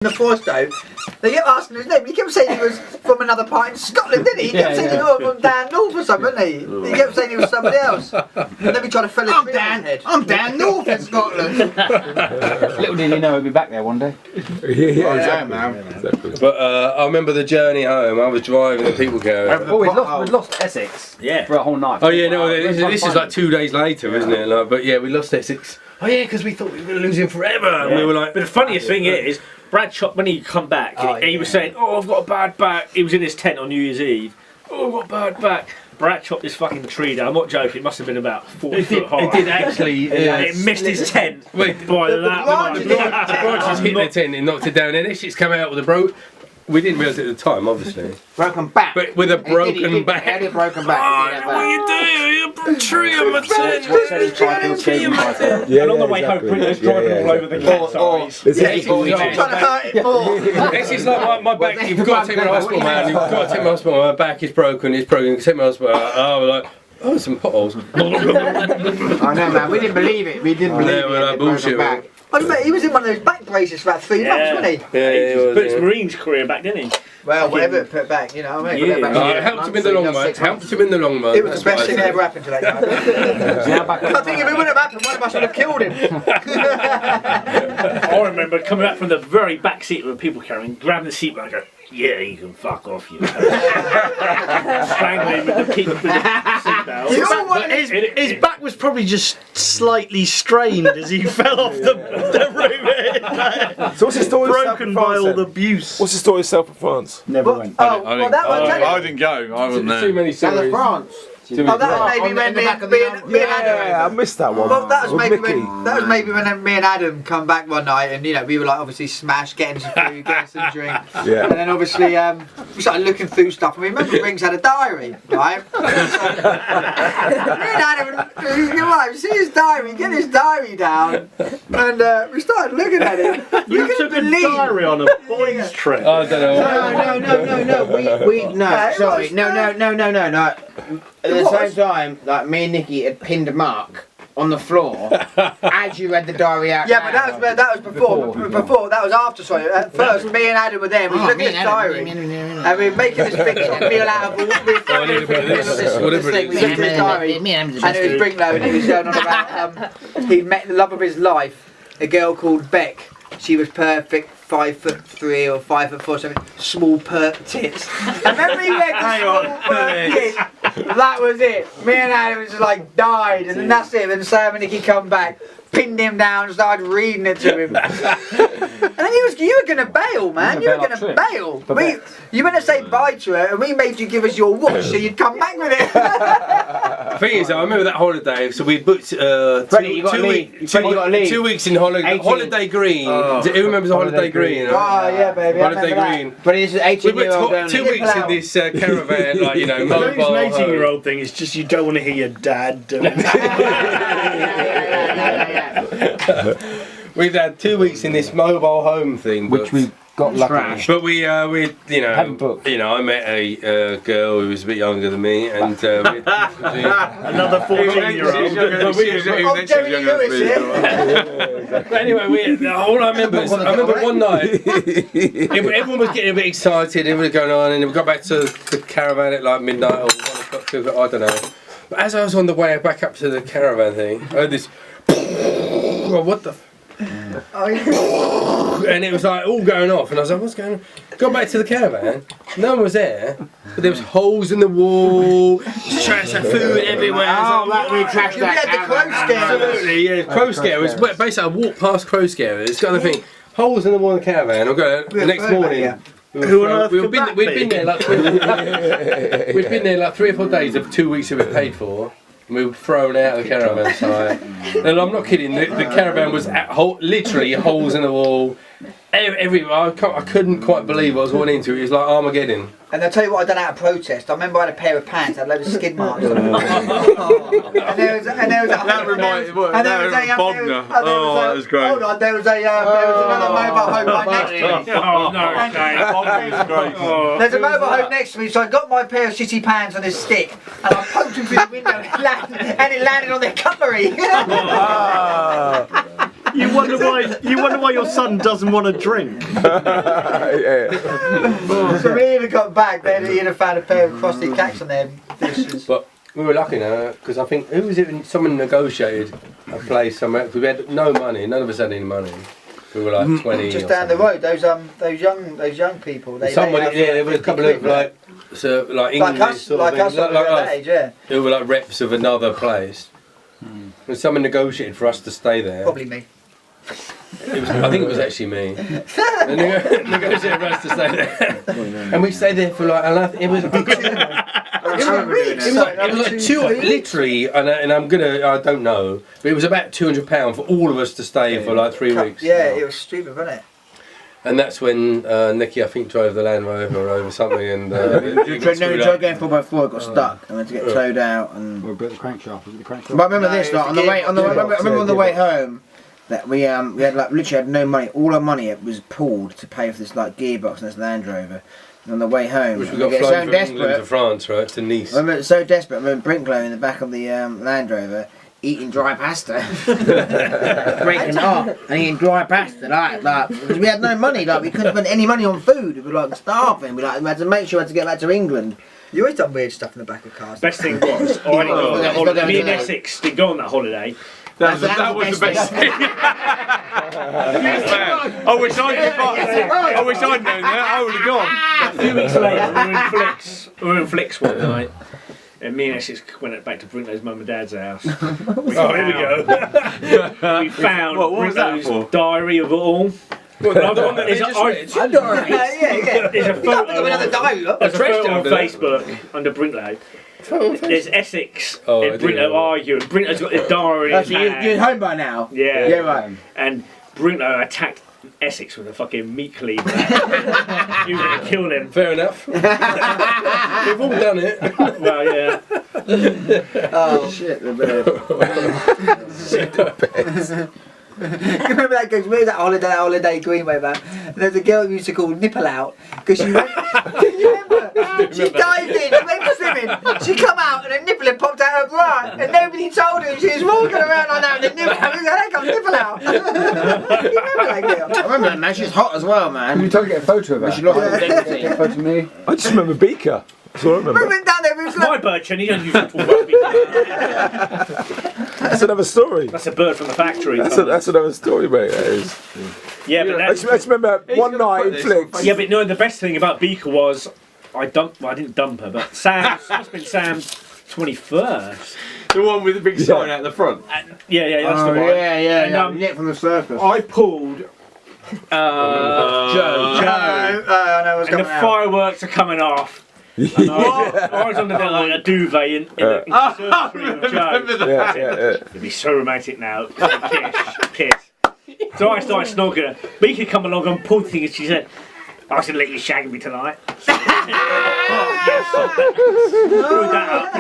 the forest though, they kept asking his name. He kept saying he was from another part in Scotland, didn't he? He kept saying he was from Dan North or something, didn't he? He kept saying he was somebody else. And then we tried to fill it in his head. I'm Dan North in Scotland. Little did he know he'd be back there one day. Exactly. But I remember the journey home. I was driving the people carrier. Oh, we'd lost Essex for a whole night. Oh yeah, no, this is like 2 days later, isn't it? Like, but yeah, we lost Essex. Oh yeah, because we thought we were going to lose him forever. And we were like, but the funniest thing is, Brad Chop, when he come back, he was saying, "Oh, I've got a bad back." He was in his tent on New Year's Eve. "Oh, I've got a bad back." Brad chopped this fucking tree down. I'm not joking. It must have been about 40 foot high. It did actually. It missed his tent. Wait, by that much. The branches hit the tent and knocked it down. And this shit's come out with a broke. We didn't realise it at the time, obviously. Broken back. But with a broken back. He had a broken back. Oh, what are you doing? You tree on my tent. And on the way home, Prince driving all over the campsite. This is like my back. You've got to take me to hospital, man. You've got to take me to hospital. My back is broken. It's broken. Take me to hospital. Oh, we're like, oh, some potholes. I know, man. We didn't believe it. We didn't believe it. We're like bullshit. Oh, mate, he was in one of those back braces for about 3 months, wasn't he? Yeah, he put his Marines career back, didn't he? Well, whatever it put back, you know what I mean? It helped him in the long run. Helped him in the long run. It was the best thing that ever happened to that guy. I think if it wouldn't have happened, one of us would have killed him. I remember coming back from the very back seat of a people carrying, grabbing the seat and go, "Yeah, you can fuck off, you." Strangling him with the seatbelt. His back was probably just slightly strained as he fell off the roof. So what's the story? Broken by all the abuse. What's the story of South of France? Never went. I didn't go. I wasn't there. Too many South of stories. France. Oh, that was maybe when me and Adam. I missed that one. Well, that was maybe when me and Adam come back one night, and you know we were like obviously smashed, getting some food, getting some drink, Yeah. and then obviously we started looking through stuff, and we remember Rings had a diary, right? So, me and Adam, we see his diary, get his diary down, and we started looking at it. You took a diary on a boys' trip. I don't know. No. At the same time, like me and Nikki had pinned a mark on the floor as you read the diary out. Yeah, but that was before. Before that was after. Sorry. At first, me and Adam were there. We were looking at his diary, and we were making this big meal out of Whatever it is. We looked at his diary, and it was Brinklow, and he was going on about he met the love of his life, a girl called Beck. She was perfect, 5'3" or 5'4", something. Small perk tits. And then we read the small perk tits. That was it. Me and Adam was like died, and then that's it. Then Sam and Nicky come back, pinned him down, and started reading it to him. And then you were gonna bail, man. You were gonna bail. You went to say bye to her, and we made you give us your watch so you'd come back with it. The thing is, I remember that holiday. So we booked 2 weeks in Holiday Green. Who remembers Holiday Green? Oh yeah, baby. Holiday Green. But it's an 18-year-old girl. 2 weeks in this caravan, like, you know, mobile. An 18-year-old thing is just you don't want to hear your dad do it. We've had 2 weeks in this mobile home thing, Which we got lucky. But we I met a girl who was a bit younger than me, and Another 14-year-old. Oh, Jerry Lewis here. But anyway, all I remember is one night, everyone was getting a bit excited, everything was going on, and we got back to the caravan at like midnight or 1 o'clock, 2 o'clock, I don't know. But as I was on the way back up to the caravan thing, I heard this, well, what the and it was like all going off, and I was like, what's going on? Got back to the caravan, no one was there, but there was holes in the wall, trash and food everywhere. We had the crow scare. Absolutely, yeah, crow scare. It was basically I walked past crow scare. It's kind of thing, holes in the wall of the caravan. I go the next morning. We'd been there like 3 or 4 days of 2 weeks of it paid for. We were thrown out of the caravan site. And I'm not kidding, the caravan was literally holes in the wall. Everywhere. I couldn't quite believe what I was walking into. It was like Armageddon. And I'll tell you what I done out of protest. I remember I had a pair of pants that had loads of skid marks on them. And there was another mobile home right next to me. Oh no, There's a mobile home next to me, so I got my pair of shitty pants on this stick, and I poked them through the window, and it landed on their cutlery. You wonder why your son doesn't want to drink. So we even got back, then he'd have found a pair of frosty cakes on their dishes. But we were lucky now because I think who was it? Someone negotiated a place somewhere. We had no money. None of us had any money. We were like 20. Just down the road, those young people. Somebody, there was a couple of like English like us, sort like of us, things, like that age, yeah. Who were like reps of another place. And someone negotiated for us to stay there. Probably me. I think it was actually me. They negotiated for us to stay there, and we stayed there for like. It was. It was like literally, and I don't know, but it was about £200 for all of us to stay for like 3 weeks. Yeah, it was stupid, wasn't it? And that's when Nicky, I think, drove the Land Rover over something, and we tried going 4x4, it got stuck, and we had to get towed out. And Or a bit of the crankshaft. Was it the crankshaft? but I remember this, like, on the way home, that we had like literally had no money. All our money was pooled to pay for this like gearbox and this Land Rover. And on the way home, which we got flown from England to France, right, to Nice. I remember so desperate. I remember Brinklow in the back of the Land Rover eating dry pasta, breaking it off and eating dry pasta, like because we had no money, like we couldn't spend any money on food. We were like starving. We had to make sure we had to get back to England. You always done weird stuff in the back of cars. Best thing was, me and Essex did go on that holiday. That was the best thing. I wish I'd known that. I would have gone. A few weeks later, we were in Flicks one night, and me and Essex went back to Brinklow's mum and dad's house. Here we go. We found Brinklow's diary of it all. There's a photo on Facebook under Brinklow. There's Essex and Brinto arguing. Brinto's got his diary in his hand. You're home by now. Yeah. Yeah, right. And Brinto attacked Essex with a fucking meat cleaver. You were going to kill him. Fair enough. We've all done it. Well, yeah. Oh shit, the bed. Remember that? Because we were at holiday Greenway, man. And there's a girl we used to call Nipple Out because she went. Can you remember? She dived in, she went swimming. She come out and a nipple had popped out her bra, and nobody told her. She was walking around like that with a nipple out. There comes Nipple Out. You remember that girl? I remember that, man. She's hot as well, man. You told her to get a photo of her. She lost her Take identity. a photo of me. I just remember Beaker. That's all I We remember. went down there. We was My bird, Chen, he doesn't use that to talk about That's another story. That's a bird from the factory. That's another story, mate. That is. Yeah, but I that's... just remember one night in Flicks. Yeah, but no, the best thing about Beaker was I didn't dump her, but Sam's, must have been Sam's 21st. The one with the big sign out the front. Yeah, that's the one. Yeah. And, Nick from the circus. I pulled Joe, I know what's and the coming out. fireworks are coming off. And I was under there like a duvet in the conservatory with Joe. Yeah. It'd be so romantic now. Kiss. So I started snogging her. Beaker come along and pulled the thing and she said, I was going to let you shag me tonight. Yes. Screwed that up.